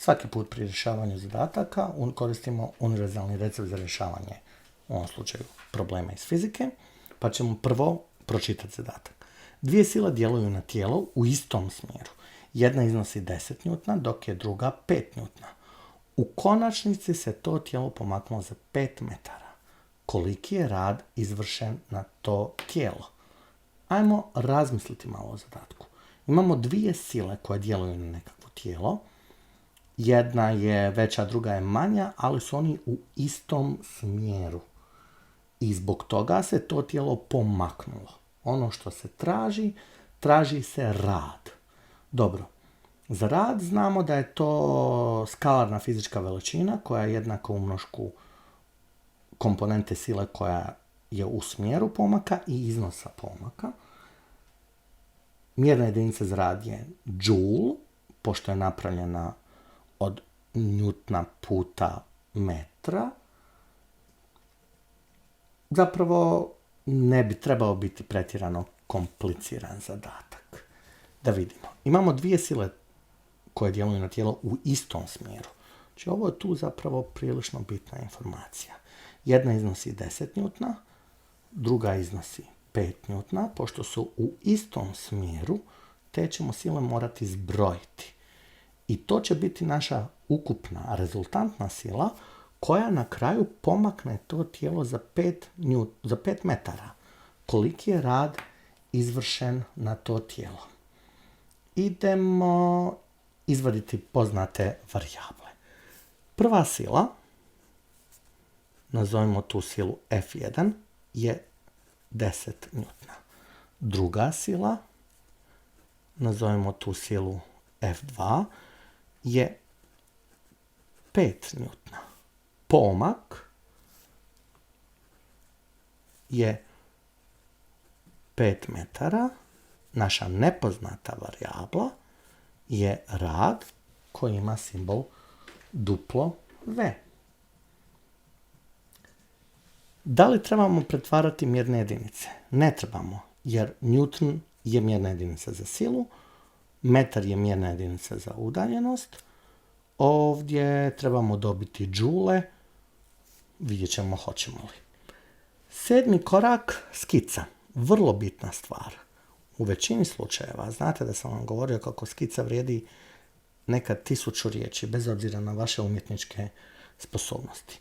Svaki put pri rješavanju zadataka koristimo univerzalni recept za rješavanje, u ovom slučaju, problema iz fizike, pa ćemo prvo pročitati zadatak. Dvije sile djeluju na tijelo u istom smjeru. Jedna iznosi 10 njutna, dok je druga 5 njutna. U konačnici se to tijelo pomaknulo za 5 metara. Koliki je rad izvršen na to tijelo? Ajmo razmisliti malo o zadatku. Imamo dvije sile koje djeluju na nekakvo tijelo. Jedna je veća, druga je manja, ali su oni u istom smjeru. I zbog toga se to tijelo pomaknulo. Ono što se traži se rad. Dobro, za rad znamo da je to skalarna fizička veličina koja je jednaka umnošku komponente sile koja je u smjeru pomaka i iznosa pomaka. Mjerna jedinica za rad je joule, pošto je napravljena od njutna puta metra. Zapravo ne bi trebao biti pretjerano kompliciran zadatak. Da vidimo. Imamo dvije sile koje djeluju na tijelo u istom smjeru. Znači ovo je tu zapravo prilično bitna informacija. Jedna iznosi 10 njutna, druga iznosi 5 njutna. Pošto su u istom smjeru, te ćemo sile morati zbrojiti. I to će biti naša ukupna rezultantna sila koja na kraju pomakne to tijelo za 5 metara. Koliki je rad izvršen na to tijelo? Idemo izvaditi poznate varijable. Prva sila, nazovimo tu silu F1, je 10 njutna. Druga sila, nazovimo tu silu F2, je 5 njutna. Pomak je 5 metara. Naša nepoznata varijabla je rad koji ima simbol duplo V. Da li trebamo pretvarati mjerne jedinice? Ne trebamo, jer Newton je mjerna jedinica za silu, metar je mjerna jedinica za udaljenost. Ovdje trebamo dobiti džule, vidjet ćemo hoćemo li. 7. korak, skica. Vrlo bitna stvar. U većini slučajeva, znate da sam vam govorio kako skica vrijedi nekad 1000 riječi, bez obzira na vaše umjetničke sposobnosti.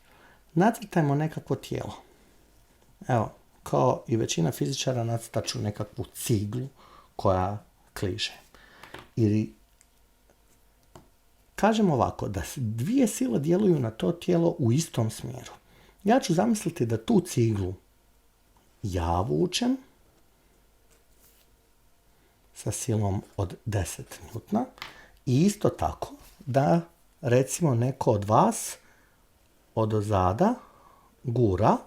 Nacrtajmo nekakvo tijelo. Evo, kao i većina fizičara nacrtat ću nekakvu ciglu koja kliže. Ili kažem ovako, da dvije sile djeluju na to tijelo u istom smjeru. Ja ću zamisliti da tu ciglu ja vučem sa silom od 10 njutna i isto tako da recimo neko od vas odozada gura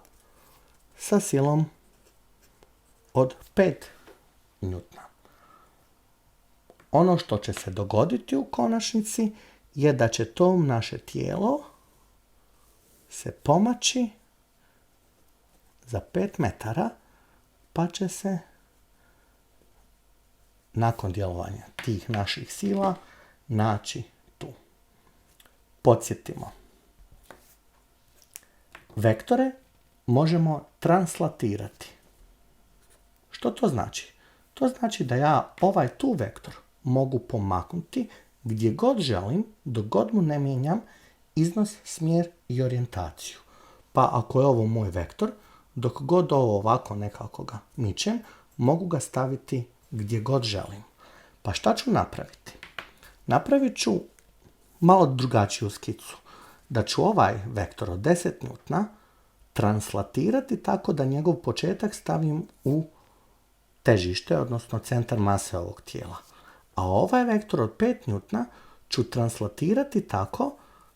sa silom od 5 njutna. Ono što će se dogoditi u konačnici je da će to naše tijelo se pomaći za 5 metara, pa će se nakon djelovanja tih naših sila naći tu. Podsjetimo. Vektore možemo translatirati. Što to znači? To znači da ja ovaj tu vektor mogu pomaknuti gdje god želim, dok god mu ne mijenjam iznos, smjer i orijentaciju. Pa ako je ovo moj vektor, dok god ovo ovako nekako ga mičem, mogu ga staviti gdje god želim. Pa šta ću napraviti? Napravit ću malo drugačiju skicu. Da ću ovaj vektor od 10 njutna translatirati tako da njegov početak stavim u težište, odnosno centar mase ovog tijela. A ovaj vektor od 5 njutna ću translatirati tako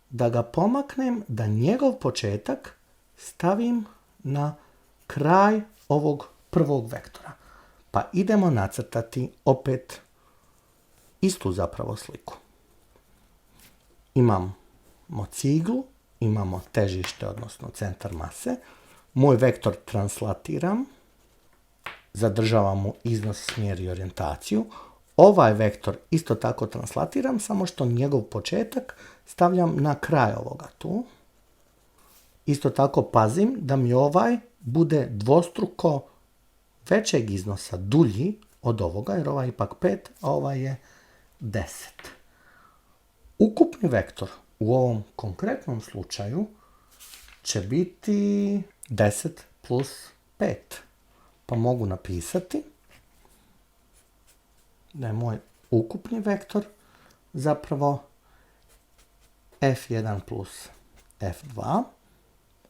da ga pomaknem, da njegov početak stavim na kraj ovog prvog vektora. Pa idemo nacrtati opet istu zapravo sliku. Imamo ciglu, imamo težište, odnosno centar mase. Moj vektor translatiram, zadržavam mu iznos, smjer i orijentaciju. Ovaj vektor isto tako translatiram, samo što njegov početak stavljam na kraj ovoga tu. Isto tako pazim da mi ovaj bude dvostruko većeg iznosa, dulji od ovoga, jer ovaj je ipak 5, a ovaj je 10. Ukupni vektor u ovom konkretnom slučaju će biti 10 plus 5. Pa mogu napisati da je moj ukupni vektor zapravo f1 plus f2,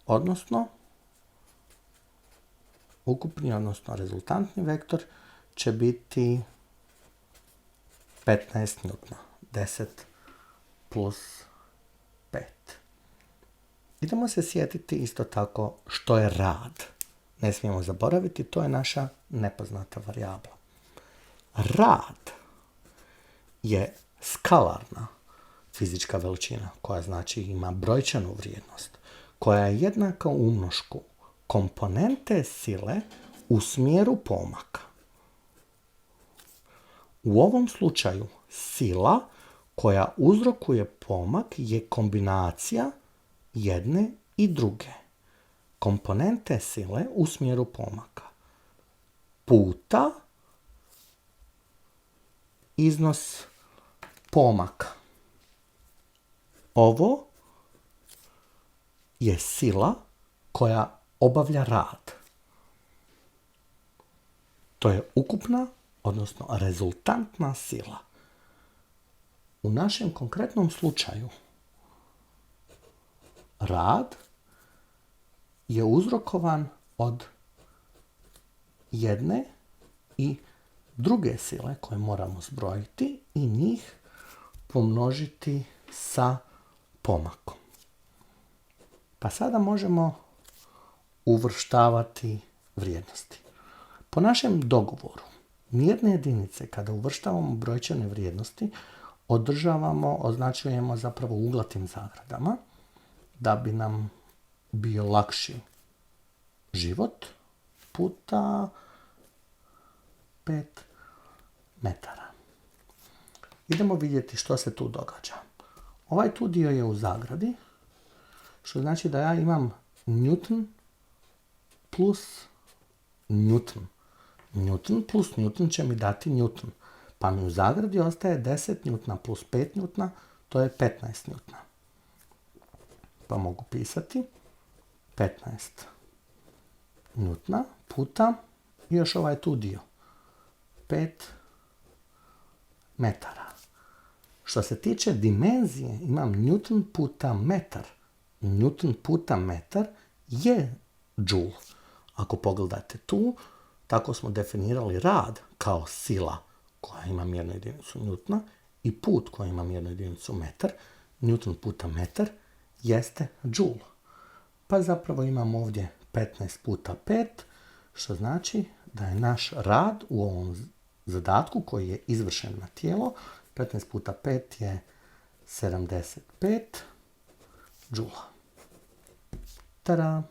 odnosno ukupni, odnosno rezultantni vektor će biti 15 njutna. 10 plus 5. Idemo se sjetiti isto tako što je rad. Ne smijemo zaboraviti, to je naša nepoznata varijabla. Rad je skalarna fizička veličina koja znači ima brojčanu vrijednost, koja je jednaka umnošku komponente sile u smjeru pomaka. U ovom slučaju sila koja uzrokuje pomak je kombinacija jedne i druge komponente sile u smjeru pomaka puta iznos pomaka. Ovo je sila koja obavlja rad. To je ukupna, odnosno rezultantna sila. U našem konkretnom slučaju rad je uzrokovan od jedne i druge sile koje moramo zbrojiti i njih pomnožiti sa pomakom. Pa sada možemo uvrštavati vrijednosti. Po našem dogovoru, mjerne jedinice kada uvrštavamo brojčane vrijednosti, označujemo zapravo uglatim zagradama da bi nam bio lakši život puta 5 metara. Idemo vidjeti što se tu događa. Ovaj tu dio je u zagradi, što znači da ja imam Newton plus Newton. Newton plus Newton će mi dati Newton. Pa mi u zagradi ostaje 10 njutna plus 5 njutna, to je 15 njutna. Pa mogu pisati 15 njutna puta i još ovaj tu dio. 5 metara. Što se tiče dimenzije, imam Newton puta metar. Newton puta metar je joule. Ako pogledate tu, tako smo definirali rad kao sila koja ima mjernu jedinicu njutna i put koji ima mjernu jedinicu metar. Newton puta metar jeste joule. Pa zapravo imamo ovdje 15 puta 5, što znači da je naš rad u ovom zadatku koji je izvršen na tijelo, 15 puta 5 je 75 joule. Tada!